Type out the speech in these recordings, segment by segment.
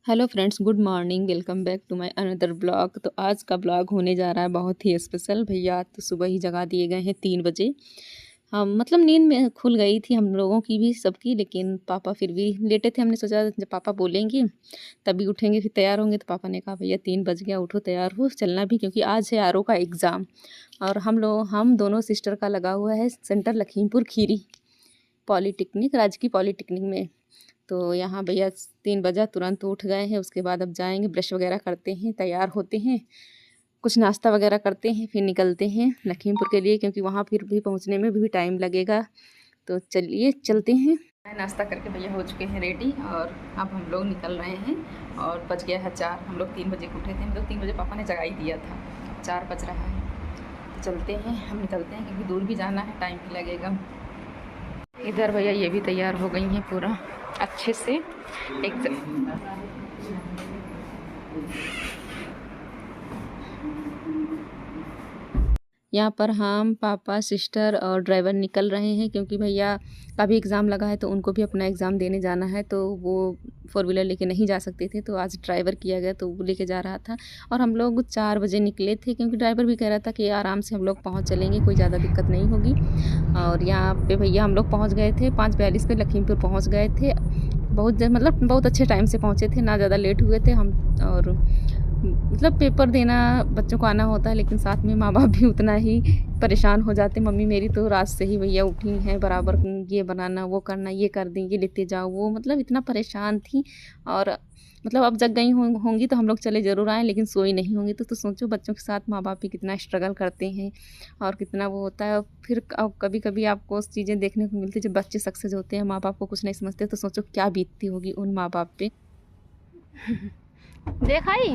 Hello friends, good morning. Welcome back to my another blog. तो आज का blog होने जा रहा है बहुत ही स्पेशल। भैया तो सुबह ही जगा दिए गए हैं 3 बजे। हम मतलब नींद में खुल गई थी हम लोगों की भी, सबकी, लेकिन पापा फिर भी लेटे थे। हमने सोचा जब पापा बोलेंगे तभी उठेंगे, फिर तैयार होंगे। तो पापा ने कहा भैया 3 बज गया, उठो तैयार हो, चलना भी, क्योंकि आज है आरओ का एग्ज़ाम। और हम दोनों सिस्टर का लगा हुआ है सेंटर लखीमपुर खीरी पॉलीटेक्निक, राजकीय पॉलीटेक्निक में। तो यहाँ भैया 3 बजा तुरंत उठ गए हैं। उसके बाद अब जाएंगे, ब्रश वगैरह करते हैं, तैयार होते हैं, कुछ नाश्ता वगैरह करते हैं, फिर निकलते हैं लखीमपुर के लिए, क्योंकि वहाँ फिर भी पहुँचने में भी टाइम लगेगा। तो चलिए चलते हैं। नाश्ता करके भैया हो चुके हैं रेडी, और अब हम लोग निकल रहे हैं। और बज गया है 4। हम लोग 3 बजे उठे थे, मतलब 3 बजे पापा ने जगा ही दिया था। 4 बज रहा है, तो चलते हैं, हम निकलते हैं, क्योंकि दूर भी जाना है, टाइम भी लगेगा। इधर भैया ये भी तैयार हो गई हैं पूरा अच्छे से। एक यहाँ पर हम, पापा, सिस्टर और ड्राइवर निकल रहे हैं, क्योंकि भैया का भी एग्ज़ाम लगा है, तो उनको भी अपना एग्ज़ाम देने जाना है। तो वो 4 व्हीलर लेके नहीं जा सकते थे, तो आज ड्राइवर किया गया, तो वो लेके जा रहा था। और हम लोग 4 बजे निकले थे, क्योंकि ड्राइवर भी कह रहा था कि आराम से हम लोग पहुँच चलेंगे, कोई ज़्यादा दिक्कत नहीं होगी। और यहाँ पे भैया हम लोग पहुँच गए थे 5:42 पे लखीमपुर पहुँच गए थे। मतलब बहुत अच्छे टाइम से पहुँचे थे, ना ज़्यादा लेट हुए थे हम। और मतलब पेपर देना बच्चों को आना होता है, लेकिन साथ में माँ बाप भी उतना ही परेशान हो जाते। मम्मी मेरी तो रात से ही भैया उठी हैं, बराबर ये बनाना, वो करना, ये कर दें, ये लेते जाओ, वो मतलब इतना परेशान थी। और मतलब अब जग गई होंगी तो हम लोग चले ज़रूर आएँ, लेकिन सोई नहीं होंगी। तो सोचो बच्चों के साथ माँ बाप भी कितना स्ट्रगल करते हैं, और कितना वो होता है। फिर अब कभी कभी आपको चीज़ें देखने को मिलती है, जब बच्चे सक्सेस होते हैं, माँ बाप को कुछ नहीं समझते, तो सोचो क्या बीतती होगी उन माँ बाप पे। देखा ही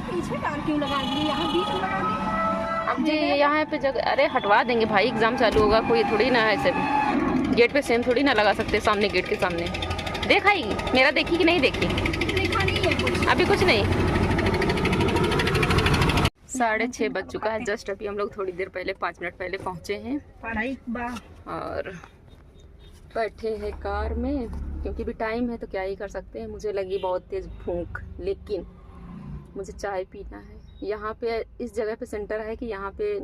पीछे कार क्यों लगा दी, यहाँ बीच में लगा दी। अब जी यहाँ पे जगह, अरे हटवा देंगे भाई, एग्जाम चालू होगा, कोई थोड़ी ना ऐसे गेट पे सेम थोड़ी ना लगा सकते, सामने गेट के सामने। देखा ही मेरा, देखी कि नहीं देखी? देखा नहीं है कुछ, अभी कुछ नहीं। 6:30 बज चुका है, जस्ट अभी हम लोग थोड़ी देर पहले, 5 मिनट पहले पहुँचे हैं। पढ़ाई बा और बैठे हैं कार में, क्योंकि भी टाइम है तो क्या ही कर सकते हैं। मुझे लगी बहुत तेज़ भूख, लेकिन मुझे चाय पीना है। यहाँ पे इस जगह पे सेंटर है कि यहाँ पे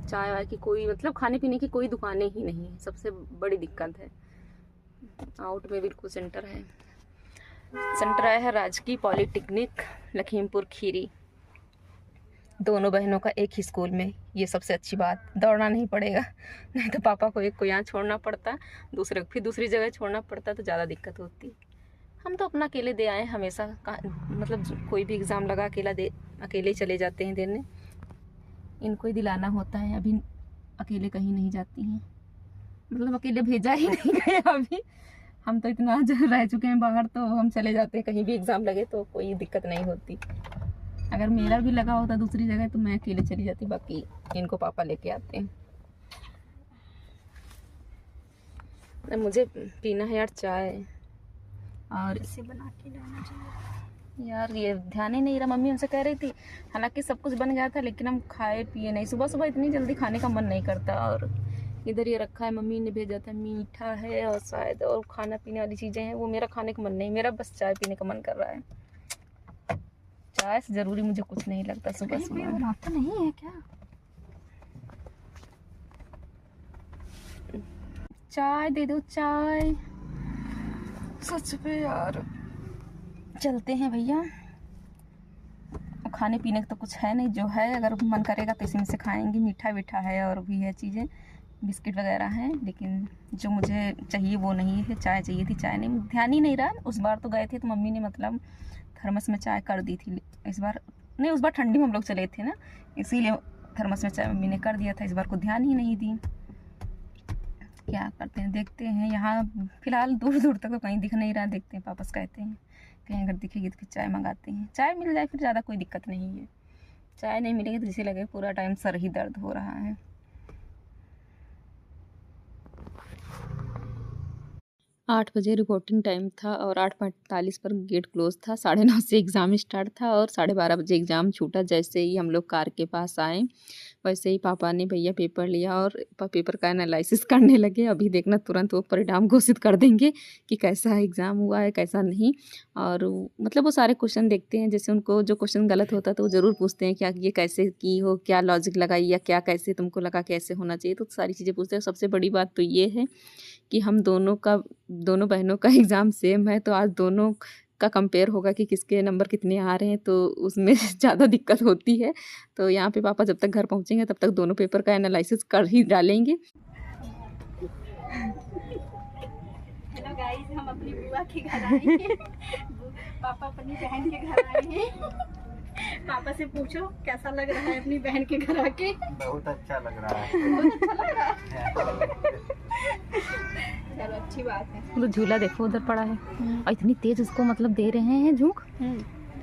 चाय वाय की कोई, मतलब खाने पीने की कोई दुकानें ही नहीं है, सबसे बड़ी दिक्कत है। आउट में बिल्कुल सेंटर है। सेंटर आया है राजकीय पॉलीटेक्निक लखीमपुर खीरी। दोनों बहनों का एक ही स्कूल में, ये सबसे अच्छी बात। दौड़ना नहीं पड़ेगा, नहीं तो पापा को एक को यहाँ छोड़ना पड़ता, दूसरे को फिर दूसरी जगह छोड़ना पड़ता, तो ज़्यादा दिक्कत होती। हम तो अपना अकेले दे आए हमेशा, मतलब कोई भी एग्ज़ाम लगा अकेले ही चले जाते हैं देने। इनको ही दिलाना होता है, अभी अकेले कहीं नहीं जाती हैं, मतलब अकेले भेजा ही नहीं गया अभी। हम तो इतना रह चुके हैं बाहर, तो हम चले जाते हैं, कहीं भी एग्ज़ाम लगे तो कोई दिक्कत नहीं होती। अगर मेरा भी लगा होता दूसरी जगह तो मैं अकेले चली जाती, बाकी इनको पापा लेके आते हैं। मुझे पीना है यार चाय, और इसे बना के लाना चाहिए यार ये ध्यान ही नहीं रहा। मम्मी हमसे कह रही थी, हालांकि सब कुछ बन गया था, लेकिन हम खाए पिए नहीं। सुबह सुबह इतनी जल्दी खाने का मन नहीं करता। और इधर ये रखा है, मम्मी ने भेजा था, मीठा है और शायद और खाना पीने वाली चीज़ें हैं, वो मेरा खाने का मन नहीं, मेरा बस चाय पीने का मन कर रहा है। चाय से ज़रूरी मुझे कुछ नहीं लगता सुबह सुबह। बनाता नहीं है क्या? चाय दे दो चाय, सच पे यार। चलते हैं भैया, खाने पीने का तो कुछ है नहीं, जो है अगर मन करेगा तो इसी में से खाएंगे। मीठा वीठा है और भी है चीज़ें, बिस्किट वगैरह हैं, लेकिन जो मुझे चाहिए वो नहीं है। चाय चाहिए थी, चाय नहीं, ध्यान ही नहीं रहा। उस बार तो गए थे तो मम्मी ने मतलब थर्मस में चाय कर दी थी, इस बार नहीं। उस बार ठंडी में हम लोग चले थे ना, इसीलिए थर्मस में चाय मम्मी ने कर दिया था। इस बार को ध्यान ही नहीं दी। क्या करते हैं, देखते हैं। यहाँ फ़िलहाल दूर दूर तक तो कहीं दिख नहीं रहा, देखते हैं, वापस कहते हैं कहीं अगर दिखेगी तो फिर चाय मंगाते हैं। चाय मिल जाए फिर ज़्यादा कोई दिक्कत नहीं है, चाय नहीं मिलेगी तो जैसे लगे पूरा टाइम सर ही दर्द हो रहा है। 8 बजे रिपोर्टिंग टाइम था और 8:45 पर गेट क्लोज़ था। 9:30 से एग्ज़ाम स्टार्ट था और 12:30 बजे एग्ज़ाम छूटा। जैसे ही हम लोग कार के पास आए, वैसे ही पापा ने भैया पेपर लिया और पेपर का एनालिसिस करने लगे। अभी देखना तुरंत वो परिणाम घोषित कर देंगे कि कैसा एग्ज़ाम हुआ है, कैसा नहीं। और मतलब वो सारे क्वेश्चन देखते हैं, जैसे उनको जो क्वेश्चन गलत होता है तो वो ज़रूर पूछते हैं, क्या ये कैसे की हो, क्या लॉजिक लगाई या क्या कैसे तुमको लगा कैसे होना चाहिए, तो सारी चीज़ें पूछते हैं। सबसे बड़ी बात तो ये है कि हम दोनों बहनों का एग्ज़ाम सेम है, तो आज दोनों का कंपेयर होगा कि किसके नंबर कितने आ रहे हैं, तो उसमें ज़्यादा दिक्कत होती है। तो यहाँ पे पापा जब तक घर पहुँचेंगे तब तक दोनों पेपर का एनालिसिस कर ही डालेंगे। हेलो गाइस, हम अपनी बुआ के घर आए हैं। पापा अपनी बहन के घर आए हैं। पापा से पूछो कैसा लग रहा है अपनी बहन के घर आके। बहुत अच्छा लग रहा है। बहुत अच्छा लग रहा है। चलो अच्छी बात है। तो झूला देखो उधर पड़ा है और इतनी तेज उसको मतलब दे रहे हैं झोंक,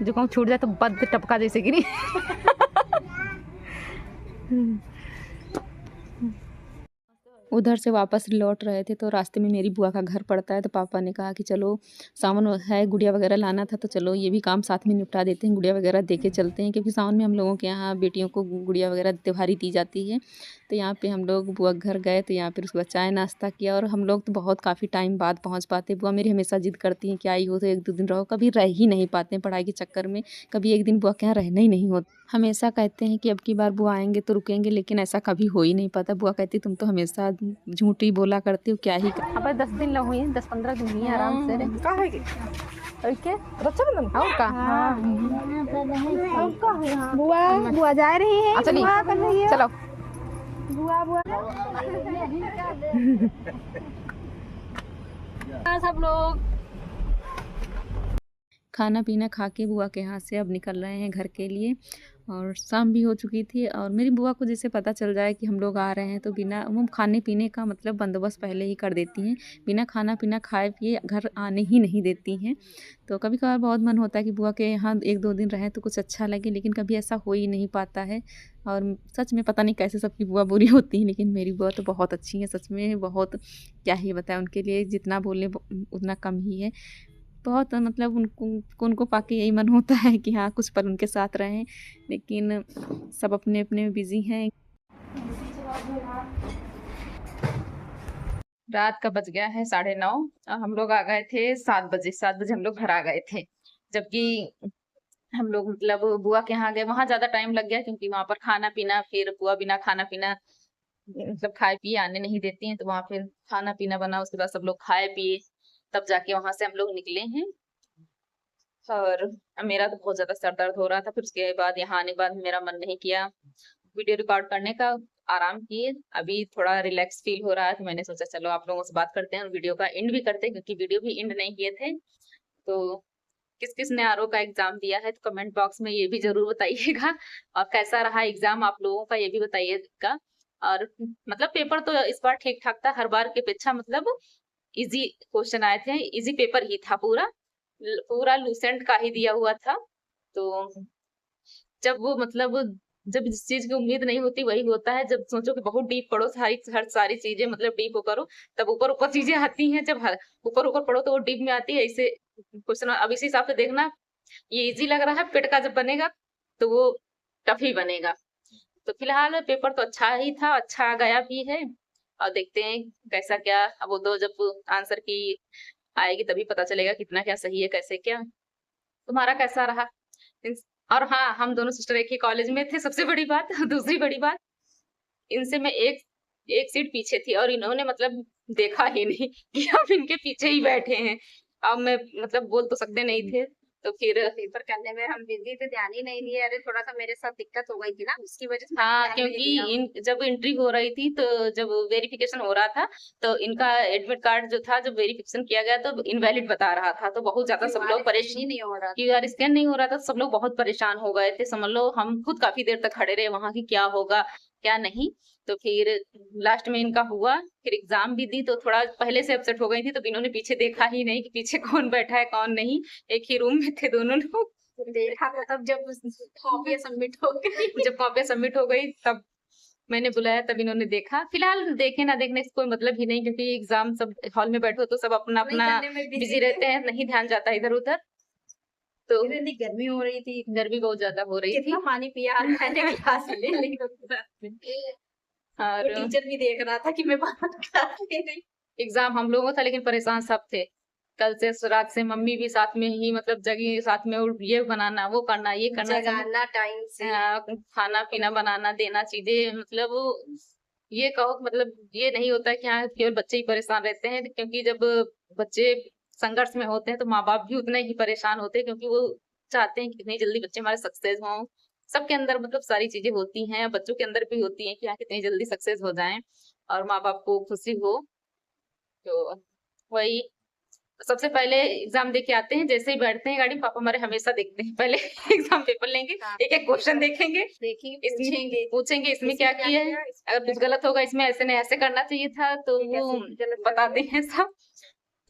जो कहूँ छूट जाए तो बद टपका जैसे गिरी। उधर से वापस लौट रहे थे तो रास्ते में मेरी बुआ का घर पड़ता है, तो पापा ने कहा कि चलो सावन है, गुड़िया वगैरह लाना था, तो चलो ये भी काम साथ में निपटा देते हैं, गुड़िया वगैरह दे के चलते हैं, क्योंकि सावन में हम लोगों के यहाँ बेटियों को गुड़िया वगैरह त्योहारी दी जाती है। तो यहाँ पे हम लोग बुआ के घर गए, तो यहाँ पर उसके बाद चाय नाश्ता किया और हम लोग तो बहुत काफ़ी टाइम बाद पहुँच पाते। बुआ मेरी हमेशा जिद करती हैं कि आई हो तो 1-2 दिन रहो, कभी रह ही नहीं पाते हैं पढ़ाई के चक्कर में, कभी एक दिन बुआ के यहाँ रहना ही नहीं होता। हमेशा कहते हैं कि अब की बार बुआ आएंगे तो रुकेंगे, लेकिन ऐसा कभी हो ही नहीं पाता। बुआ कहती तुम तो हमेशा झूठ ही बोला करती हो, क्या ही अब 10 दिन हुए हैं, 10-15 दिन हुई हैं आराम से बुआ जा रही है। चलो बुआ सब लोग खाना पीना खा के बुआ के यहाँ से अब निकल रहे हैं घर के लिए। और शाम भी हो चुकी थी और मेरी बुआ को जैसे पता चल जाए कि हम लोग आ रहे हैं तो बिना वो खाने पीने का मतलब बंदोबस्त पहले ही कर देती हैं, बिना खाना पीना खाए पिए घर आने ही नहीं देती हैं। तो कभी कभार बहुत मन होता है कि बुआ के यहाँ 1-2 दिन रहें तो कुछ अच्छा लगे, लेकिन कभी ऐसा हो ही नहीं पाता है। और सच में पता नहीं कैसे सबकी बुआ बुरी होती हैं, लेकिन मेरी बुआ तो बहुत अच्छी हैं, सच में बहुत, क्या ही बताएं उनके लिए, जितना बोले उतना कम ही है। बहुत मतलब उनको पाके यही मन होता है कि हाँ कुछ पल उनके साथ रहें, लेकिन सब अपने अपने बिजी हैं। रात का बज गया है 9:30। हम लोग आ गए थे 7 बजे, 7 बजे हम लोग घर आ गए थे। जबकि हम लोग मतलब बुआ के यहाँ गए, वहां ज्यादा टाइम लग गया क्योंकि वहां पर खाना पीना, फिर बुआ बिना खाना पीना मतलब खाए पिए आने नहीं देती हैं, तो वहां फिर खाना पीना बना, उसके बाद सब लोग खाए पिए, तब जाके वहां से हम लोग निकले हैं। और मेरा तो बहुत ज्यादा सर दर्द हो रहा था, फिर उसके बाद यहाँ आने के बाद मेरा मन नहीं किया वीडियो रिकॉर्ड करने का, आराम किए। अभी थोड़ा रिलैक्स फील हो रहा है, तो मैंने सोचा चलो आप लोगों से बात करते हैं और वीडियो का एंड भी करते हैं, क्योंकि वीडियो भी एंड नहीं किए थे। तो किस किस ने आरओ का एग्जाम दिया है तो कमेंट बॉक्स में ये भी जरूर बताइएगा, और कैसा रहा एग्जाम आप लोगों का ये भी बताइएगा। और मतलब पेपर तो इस बार ठीक ठाक था, हर बार की अपेक्षा मतलब इजी क्वेश्चन आए थे, इजी पेपर ही था, पूरा लूसेंट का ही दिया हुआ था। तो जब वो मतलब जब जिस चीज की उम्मीद नहीं होती वही होता है, जब सोचो कि बहुत डीप पढ़ो, हर सारी चीजें मतलब डीप हो करो, तब ऊपर ऊपर चीजें आती हैं, जब ऊपर ऊपर पढ़ो तो वो डीप में आती है। ऐसे क्वेश्चन अब इसी हिसाब से देखना, ये इजी लग रहा है, पेट का जब बनेगा तो वो टफ ही बनेगा। तो फिलहाल पेपर तो अच्छा ही था, अच्छा गया भी है, और देखते हैं कैसा क्या। अब वो दो जब आंसर की आएगी तभी पता चलेगा कितना क्या सही है, कैसे क्या। तुम्हारा कैसा रहा? और हाँ, हम दोनों सिस्टर एक ही कॉलेज में थे, सबसे बड़ी बात। दूसरी बड़ी बात, इनसे मैं एक सीट पीछे थी और इन्होंने मतलब देखा ही नहीं कि हम इनके पीछे ही बैठे हैं। अब मैं मतलब बोल तो सकते नहीं थे, तो फिर पेपर करने में हम बिजी थे, ध्यान ही नहीं दिए। अरे थोड़ा सा मेरे साथ दिक्कत हो गई थी ना, उसकी वजह से हाँ, क्योंकि जब एंट्री हो रही थी तो जब वेरिफिकेशन हो रहा था तो इनका एडमिट कार्ड जो था, जब वेरिफिकेशन किया गया तो इनवैलिड बता रहा था, तो बहुत ज्यादा सब लोग परेशान, नहीं हो रहा, क्यूआर स्कैन नहीं हो रहा था, सब लोग बहुत परेशान हो गए थे, समझ लो। हम खुद काफी देर तक खड़े रहे वहां की क्या होगा क्या नहीं। तो फिर लास्ट में इनका हुआ, फिर एग्जाम भी दी, तो थोड़ा पहले से अपसेट हो गई थी, तो इन्होंने पीछे देखा ही नहीं कि पीछे कौन बैठा है कौन नहीं, एक ही रूम में थे दोनों लोग। देखा था तब जब कॉपी सबमिट हो गई। जब कॉपी सबमिट हो गई तब मैंने बुलाया तब इन्होंने देखा। फिलहाल देखे ना देखने से कोई मतलब ही नहीं, क्योंकि एग्जाम सब हॉल में बैठो तो सब अपना अपना बिजी रहते हैं, नहीं ध्यान जाता इधर उधर। तो इतनी गर्मी हो रही थी, गर्मी बहुत ज्यादा हो रही थी। कितना पानी पिया मैंने गिलास ले ली और टीचर भी देख रहा था कि मैं बात कर रही। एग्जाम हम लोगों था, लेकिन परेशान सब थे। कल से रात से मम्मी भी साथ में ही, मतलब जगी साथ में, ये बनाना वो करना ये करना, जगाना टाइम से, खाना पीना बनाना देना चीजें, मतलब ये कहो मतलब ये नहीं होता कि हाँ केवल बच्चे ही परेशान रहते हैं, क्योंकि जब बच्चे संघर्ष में होते हैं तो माँ बाप भी उतने ही परेशान होते हैं, क्योंकि वो चाहते हैं कि कितनी जल्दी बच्चे हमारे सक्सेस हों। सबके अंदर मतलब सारी चीजें होती हैं, बच्चों के अंदर भी होती हैं कि हाँ कितनी जल्दी सक्सेस हो जाएं और माँ बाप को खुशी हो। तो वही सबसे पहले एग्जाम दे के आते हैं, जैसे ही बैठते हैं गाड़ी पापा हमारे हमेशा देखते हैं, पहले एग्जाम पेपर लेंगे, एक एक क्वेश्चन देखेंगे, पूछेंगे इसमें क्या किया है, अगर कुछ गलत होगा इसमें ऐसे नहीं ऐसे करना चाहिए था, तो वो बताते हैं सब।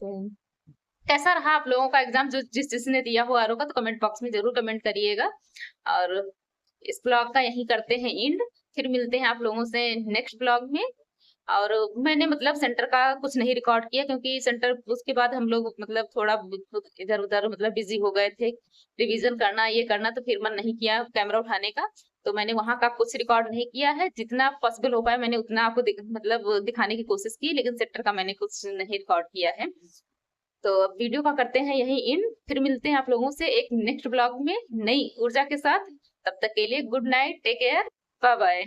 तो कैसा रहा आप लोगों का एग्जाम, जो जिसने दिया हो आरो का, तो कमेंट बॉक्स में जरूर कमेंट करिएगा। और इस ब्लॉग का यही करते हैं एंड, फिर मिलते हैं आप लोगों से नेक्स्ट ब्लॉग में। और मैंने मतलब सेंटर का कुछ नहीं रिकॉर्ड किया, क्योंकि सेंटर उसके बाद हम लोग मतलब थोड़ा इधर उधर मतलब बिजी हो गए थे, रिवीजन करना ये करना, तो फिर मन नहीं किया कैमरा उठाने का। तो मैंने वहां का कुछ रिकॉर्ड नहीं किया है, जितना पॉसिबल हो पाया मैंने उतना आपको मतलब दिखाने की कोशिश की, लेकिन सेंटर का मैंने कुछ नहीं रिकॉर्ड किया है। तो अब वीडियो का करते हैं यही इन, फिर मिलते हैं आप लोगों से एक नेक्स्ट ब्लॉग में नई ऊर्जा के साथ। तब तक के लिए good night, take care, bye bye.